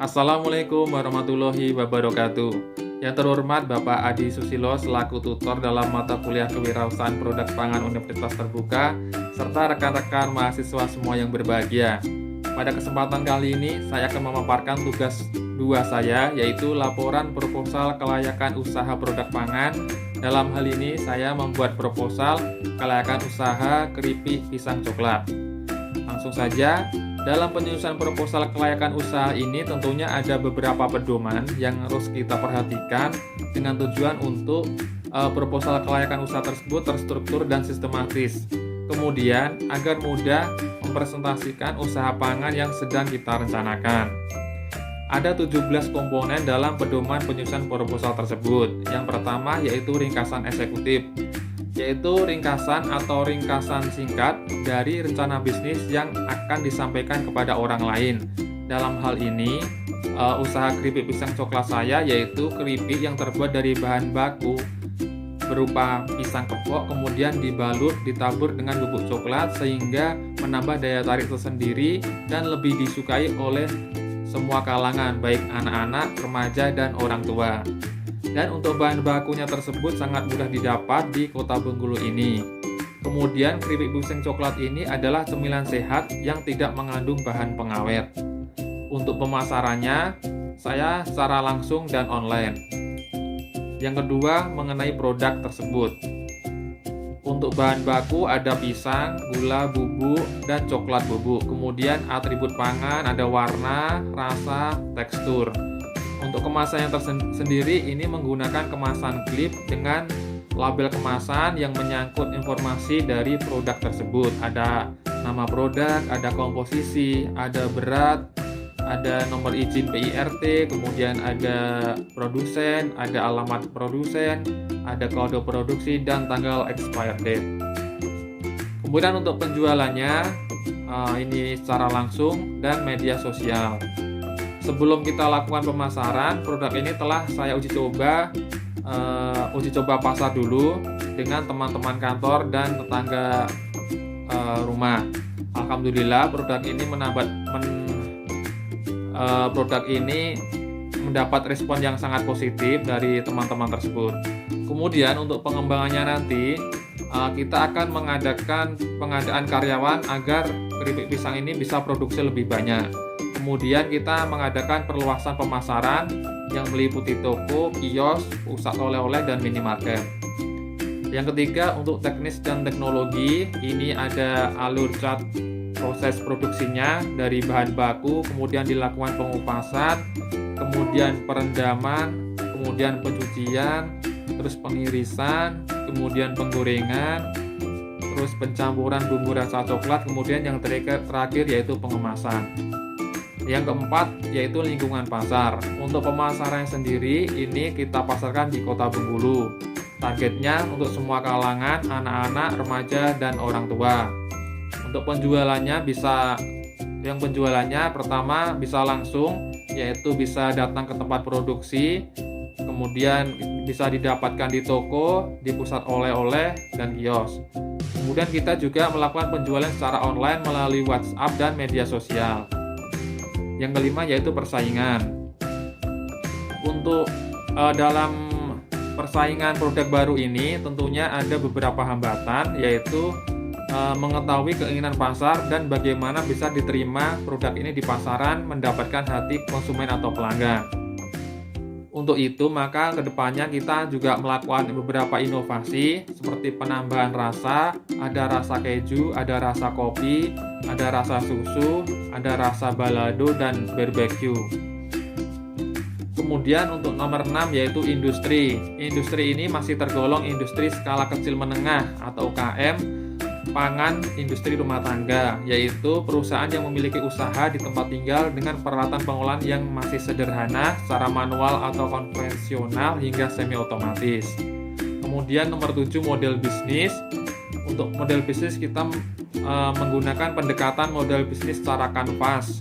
Assalamualaikum warahmatullahi wabarakatuh. Yang terhormat Bapak Adi Susilo selaku tutor dalam mata kuliah Kewirausahaan Produk Pangan Universitas Terbuka, serta rekan-rekan mahasiswa semua yang berbahagia. Pada kesempatan kali ini, saya akan memaparkan tugas 2 saya, yaitu laporan proposal kelayakan usaha produk pangan. Dalam hal ini, saya membuat proposal kelayakan usaha keripik pisang coklat. Langsung saja, dalam penyusunan proposal kelayakan usaha ini tentunya ada beberapa pedoman yang harus kita perhatikan dengan tujuan untuk proposal kelayakan usaha tersebut terstruktur dan sistematis. Kemudian, agar mudah mempresentasikan usaha pangan yang sedang kita rencanakan. Ada 17 komponen dalam pedoman penyusunan proposal tersebut. Yang pertama yaitu ringkasan eksekutif, yaitu ringkasan atau ringkasan singkat dari rencana bisnis yang akan disampaikan kepada orang lain. Dalam hal ini, usaha keripik pisang coklat saya yaitu keripik yang terbuat dari bahan baku berupa pisang kepok, kemudian dibalut, ditabur dengan bubuk coklat sehingga menambah daya tarik tersendiri dan lebih disukai oleh semua kalangan, baik anak-anak, remaja, dan orang tua. Dan untuk bahan bakunya tersebut sangat mudah didapat di Kota Bengkulu ini. Kemudian keripik pisang coklat ini adalah cemilan sehat yang tidak mengandung bahan pengawet. Untuk pemasarannya, saya secara langsung dan online. Yang kedua, mengenai produk tersebut. Untuk bahan baku ada pisang, gula bubuk, dan coklat bubuk. Kemudian atribut pangan ada warna, rasa, tekstur. Untuk kemasan yang tersendiri ini menggunakan kemasan klip dengan label kemasan yang menyangkut informasi dari produk tersebut. Ada nama produk, ada komposisi, ada berat, ada nomor izin PIRT, kemudian ada produsen, ada alamat produsen, ada kode produksi, dan tanggal expired date. Kemudian untuk penjualannya, ini secara langsung dan media sosial. Sebelum kita lakukan pemasaran, produk ini telah saya uji coba pasar dulu dengan teman-teman kantor dan tetangga rumah. Alhamdulillah produk ini mendapat respon yang sangat positif dari teman-teman tersebut. Kemudian untuk pengembangannya nanti kita akan mengadakan pengadaan karyawan agar keripik pisang ini bisa produksi lebih banyak. Kemudian kita mengadakan perluasan pemasaran yang meliputi toko, kios, pusat oleh-oleh, dan minimarket. Yang ketiga, untuk teknis dan teknologi, ini ada alur cat proses produksinya dari bahan baku, kemudian dilakukan pengupasan, kemudian perendaman, kemudian pencucian, terus pengirisan, kemudian penggorengan, terus pencampuran bumbu rasa coklat, kemudian yang terakhir yaitu pengemasan. Yang keempat yaitu lingkungan pasar. Untuk pemasaran sendiri ini kita pasarkan di Kota Bengkulu. Targetnya untuk semua kalangan, anak-anak, remaja, dan orang tua. Untuk penjualannya pertama bisa langsung, yaitu bisa datang ke tempat produksi, kemudian bisa didapatkan di toko, di pusat oleh-oleh, dan kios. Kemudian kita juga melakukan penjualan secara online melalui WhatsApp dan media sosial. Yang kelima yaitu persaingan. Untuk dalam persaingan produk baru ini tentunya ada beberapa hambatan, yaitu mengetahui keinginan pasar dan bagaimana bisa diterima produk ini di pasaran mendapatkan hati konsumen atau pelanggan. Untuk itu maka kedepannya kita juga melakukan beberapa inovasi seperti penambahan rasa, ada rasa keju, ada rasa kopi, ada rasa susu, ada rasa balado, dan barbecue. Kemudian untuk nomor 6 yaitu industri. Industri ini masih tergolong industri skala kecil menengah atau UKM pangan industri rumah tangga, yaitu perusahaan yang memiliki usaha di tempat tinggal dengan peralatan pengolahan yang masih sederhana secara manual atau konvensional hingga semi otomatis. Kemudian nomor 7 model bisnis. Untuk model bisnis kita menggunakan pendekatan model bisnis secara kanvas.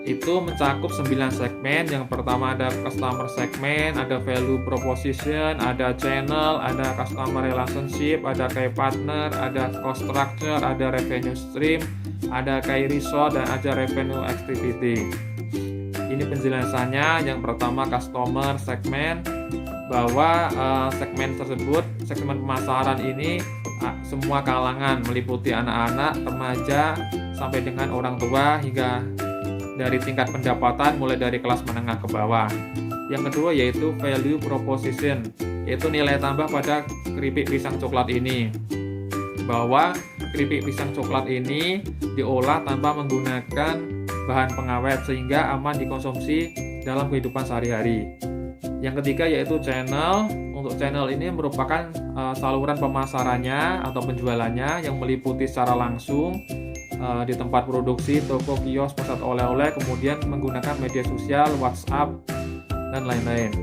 Itu mencakup 9 segmen. Yang pertama ada customer segment, ada value proposition, ada channel, ada customer relationship, ada key partner, ada cost structure, ada revenue stream, ada key result, dan ada revenue activity. Ini penjelasannya. Yang pertama, customer segmen, bahwa segmen tersebut, segmen pemasaran ini semua kalangan, meliputi anak-anak, remaja, sampai dengan orang tua, hingga dari tingkat pendapatan mulai dari kelas menengah ke bawah. Yang kedua yaitu value proposition, yaitu nilai tambah pada keripik pisang coklat ini, bahwa keripik pisang coklat ini diolah tanpa menggunakan bahan pengawet sehingga aman dikonsumsi dalam kehidupan sehari-hari. Yang ketiga yaitu channel. Untuk channel ini merupakan saluran pemasarannya atau penjualannya yang meliputi secara langsung di tempat produksi, toko, kios, pusat oleh-oleh, kemudian menggunakan media sosial, WhatsApp, dan lain-lain.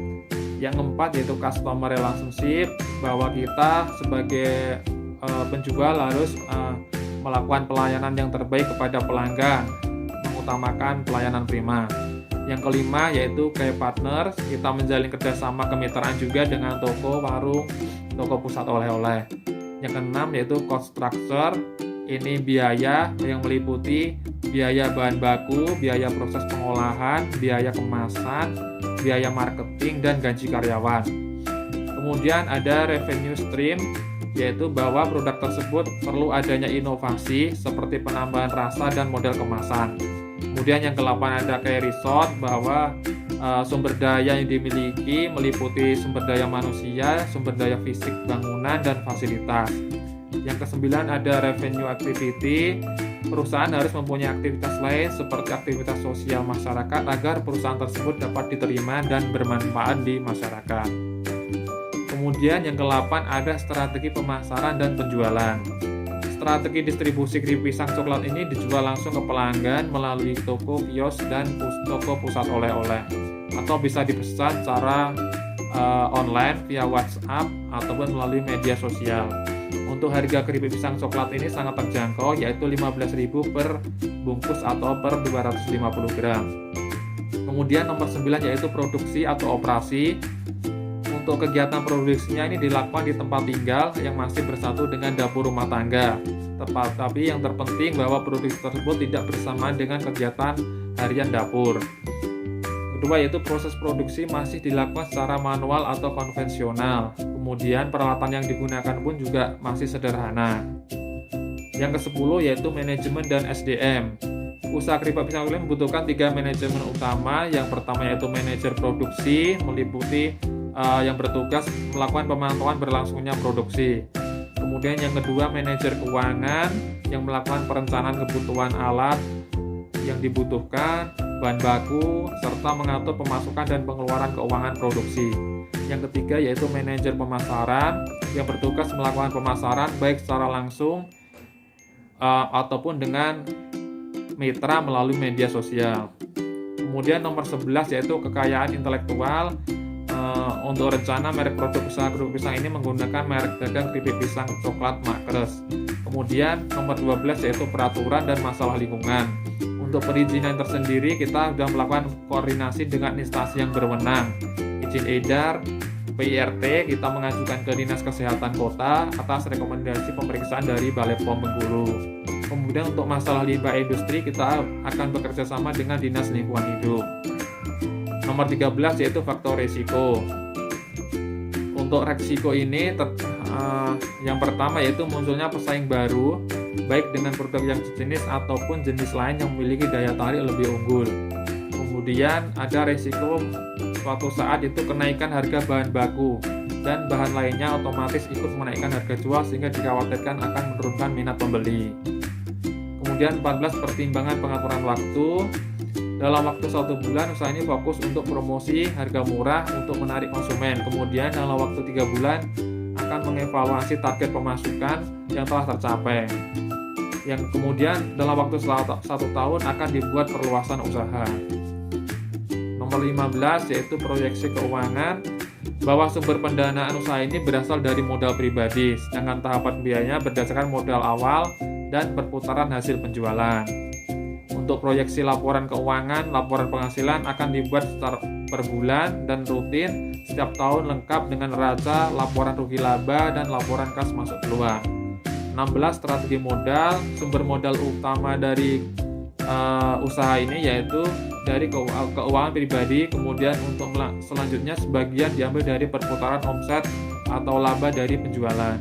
Yang keempat yaitu customer relationship, bahwa kita sebagai penjual harus melakukan pelayanan yang terbaik kepada pelanggan, mengutamakan pelayanan prima. Yang kelima yaitu key partners, kita menjalin kerjasama kemitraan juga dengan toko, warung, toko pusat oleh-oleh. Yang keenam yaitu cost structure, ini biaya yang meliputi biaya bahan baku, biaya proses pengolahan, biaya kemasan, biaya marketing, dan gaji karyawan. Kemudian ada revenue stream, yaitu bahwa produk tersebut perlu adanya inovasi seperti penambahan rasa dan model kemasan. Kemudian yang ke-8 ada key resort, bahwa sumber daya yang dimiliki meliputi sumber daya manusia, sumber daya fisik bangunan, dan fasilitas. Yang ke-9 ada revenue activity, perusahaan harus mempunyai aktivitas lain seperti aktivitas sosial masyarakat agar perusahaan tersebut dapat diterima dan bermanfaat di masyarakat. Kemudian yang ke-8 ada strategi pemasaran dan penjualan. Strategi distribusi keripik pisang coklat ini dijual langsung ke pelanggan melalui toko, kios, dan toko pusat oleh-oleh, atau bisa dipesan secara online via WhatsApp ataupun melalui media sosial. Untuk harga keripik pisang coklat ini sangat terjangkau, yaitu 15.000 per bungkus atau per 250 gram. Kemudian nomor 9 yaitu produksi atau operasi. Untuk kegiatan produksinya ini dilakukan di tempat tinggal yang masih bersatu dengan dapur rumah tangga. Tapi yang terpenting bahwa produksi tersebut tidak bersamaan dengan kegiatan harian dapur. Kedua yaitu proses produksi masih dilakukan secara manual atau konvensional. Kemudian peralatan yang digunakan pun juga masih sederhana. Yang ke-10 yaitu manajemen dan SDM. Usaha keripik pisang coklat membutuhkan 3 manajemen utama. Yang pertama yaitu manajer produksi, meliputi yang bertugas melakukan pemantauan berlangsungnya produksi. Kemudian yang kedua manajer keuangan yang melakukan perencanaan kebutuhan alat yang dibutuhkan, bahan baku, serta mengatur pemasukan dan pengeluaran keuangan produksi. Yang ketiga yaitu manajer pemasaran yang bertugas melakukan pemasaran baik secara langsung ataupun dengan mitra melalui media sosial. Kemudian nomor 11 yaitu kekayaan intelektual. Untuk rencana merek produk usaha keripik pisang ini menggunakan merek dagang keripik pisang coklat Makres. Kemudian nomor 12 yaitu peraturan dan masalah lingkungan. Untuk perizinan tersendiri kita sudah melakukan koordinasi dengan instansi yang berwenang. Izin edar, PIRT kita mengajukan ke Dinas Kesehatan Kota atas rekomendasi pemeriksaan dari Balai POM Bengkulu. Kemudian untuk masalah limbah industri kita akan bekerja sama dengan Dinas Lingkungan Hidup. Nomor 13 yaitu faktor risiko. Untuk risiko ini yang pertama yaitu munculnya pesaing baru baik dengan produk yang sejenis ataupun jenis lain yang memiliki daya tarik lebih unggul. Kemudian ada risiko suatu saat itu kenaikan harga bahan baku dan bahan lainnya otomatis ikut menaikkan harga jual sehingga dikhawatirkan akan menurunkan minat pembeli. Kemudian 14 pertimbangan pengaturan waktu. Dalam waktu 1 bulan, usaha ini fokus untuk promosi harga murah untuk menarik konsumen. Kemudian dalam waktu 3 bulan akan mengevaluasi target pemasukan yang telah tercapai. Yang kemudian dalam waktu 1 tahun akan dibuat perluasan usaha. Nomor 15 yaitu proyeksi keuangan, bahwa sumber pendanaan usaha ini berasal dari modal pribadi, sedangkan tahapan biayanya berdasarkan modal awal dan perputaran hasil penjualan. Untuk proyeksi laporan keuangan, laporan penghasilan akan dibuat secara per bulan dan rutin setiap tahun lengkap dengan neraca, laporan rugi laba, dan laporan kas masuk keluar. 16 strategi modal, sumber modal utama dari usaha ini, yaitu dari keuangan pribadi, kemudian untuk selanjutnya sebagian diambil dari perputaran omset atau laba dari penjualan.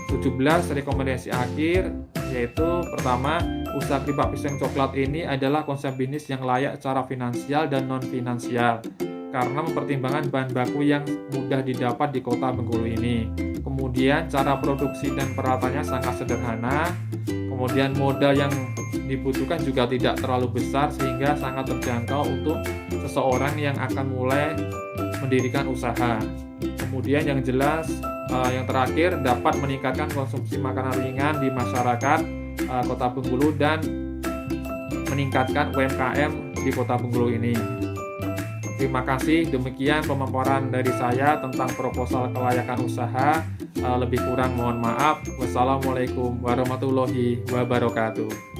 17 rekomendasi akhir, yaitu pertama, usaha keripik pisang coklat ini adalah konsep bisnis yang layak secara finansial dan non finansial karena mempertimbangkan bahan baku yang mudah didapat di kota Bengkulu ini. Kemudian cara produksi dan peralatannya sangat sederhana. Kemudian modal yang dibutuhkan juga tidak terlalu besar sehingga sangat terjangkau untuk seseorang yang akan mulai mendirikan usaha. Kemudian yang jelas, yang terakhir, dapat meningkatkan konsumsi makanan ringan di masyarakat Kota Bengkulu dan meningkatkan UMKM di Kota Bengkulu ini. Terima kasih, demikian pemaparan dari saya tentang proposal kelayakan usaha. Lebih kurang mohon maaf. Wassalamualaikum warahmatullahi wabarakatuh.